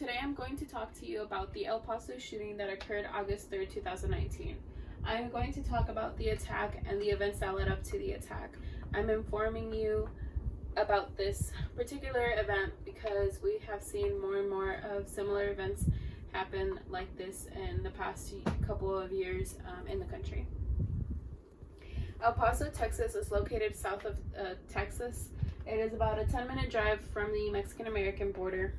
today I'm going to talk to you about the El Paso shooting that occurred August 3rd, 2019. I'm going to talk about the attack and the events that led up to the attack. I'm informing you about this particular event because we have seen more and more of similar events happen like this in the past couple of years in the country. El Paso, Texas is located south of Texas. It is about a 10-minute drive from the Mexican-American border.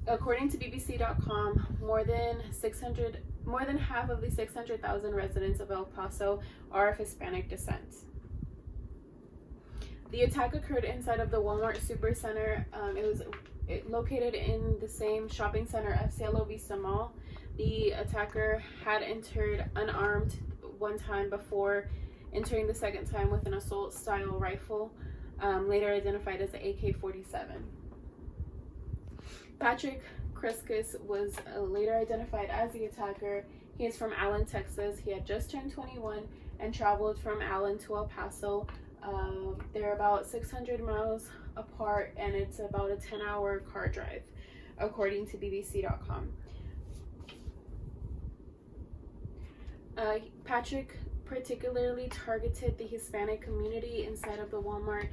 According to BBC.com, more than half of the 600,000 residents of El Paso are of Hispanic descent. The attack occurred inside of the Walmart Supercenter. It was located in the same shopping center as Cielo Vista Mall. The attacker had entered unarmed one time before entering the second time with an assault-style rifle, later identified as the AK-47. Patrick Crescus was later identified as the attacker. He is from Allen, Texas. He had just turned 21 and traveled from Allen to El Paso. They're about 600 miles apart, and it's about a 10-hour car drive, according to BBC.com. Patrick particularly targeted the Hispanic community inside of the Walmart.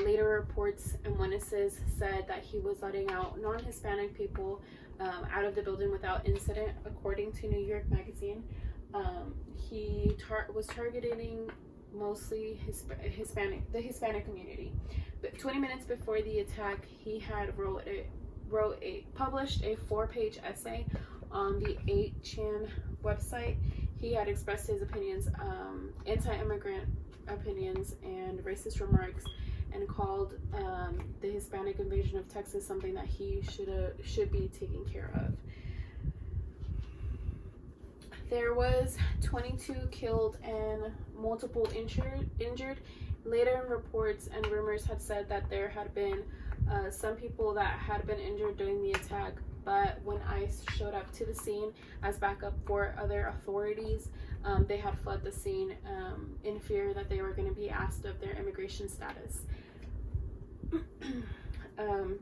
Later reports and witnesses said that he was letting out non-Hispanic people out of the building without incident, according to New York Magazine. He was targeting mostly the Hispanic community. But 20 minutes before the attack, he had published a 4-page essay on the 8chan website. He had expressed his opinions, anti-immigrant opinions and racist remarks, and called the Hispanic invasion of Texas something that he should be taking care of. There was 22 killed and multiple injured. Later reports and rumors had said that there had been some people that had been injured during the attack, but when ICE showed up to the scene as backup for other authorities, they had fled the scene in fear that they were going to be asked of their immigration status.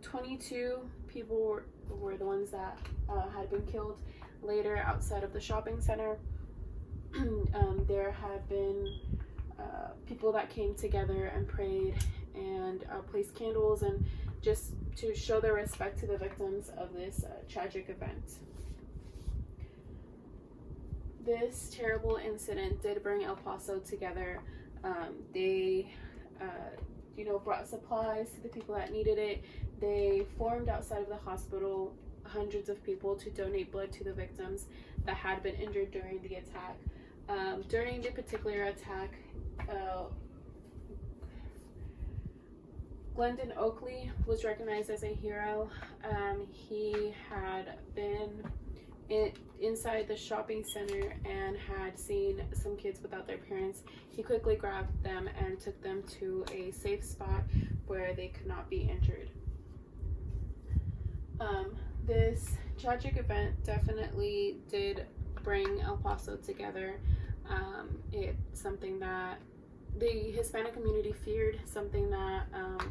22 people were the ones that had been killed. Later, outside of the shopping center, there had been people that came together and prayed and placed candles, and just to show their respect to the victims of this tragic event. This terrible incident did bring El Paso together. They brought supplies to the people that needed it. They formed outside of the hospital hundreds of people to donate blood to the victims that had been injured during the attack. During the particular attack, Glendon Oakley was recognized as a hero. He had been inside the shopping center and had seen some kids without their parents. He quickly grabbed them and took them to a safe spot where they could not be injured. This tragic event definitely did bring El Paso together. It's something that the Hispanic community feared, something that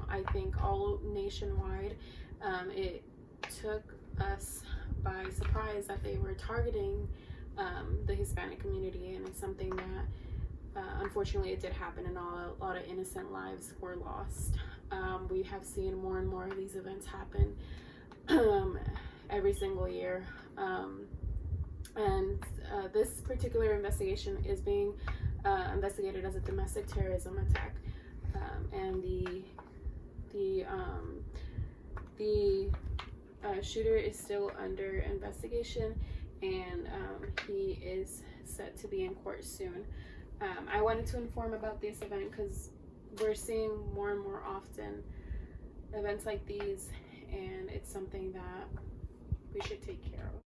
I think all nationwide, it took us by surprise that they were targeting the Hispanic community, and it's something that unfortunately it did happen, and a lot of innocent lives were lost. We have seen more and more of these events happen every single year, and this particular investigation is being investigated as a domestic terrorism attack, and the shooter is still under investigation, and he is set to be in court soon. I wanted to inform about this event because we're seeing more and more often events like these, and it's something that we should take care of.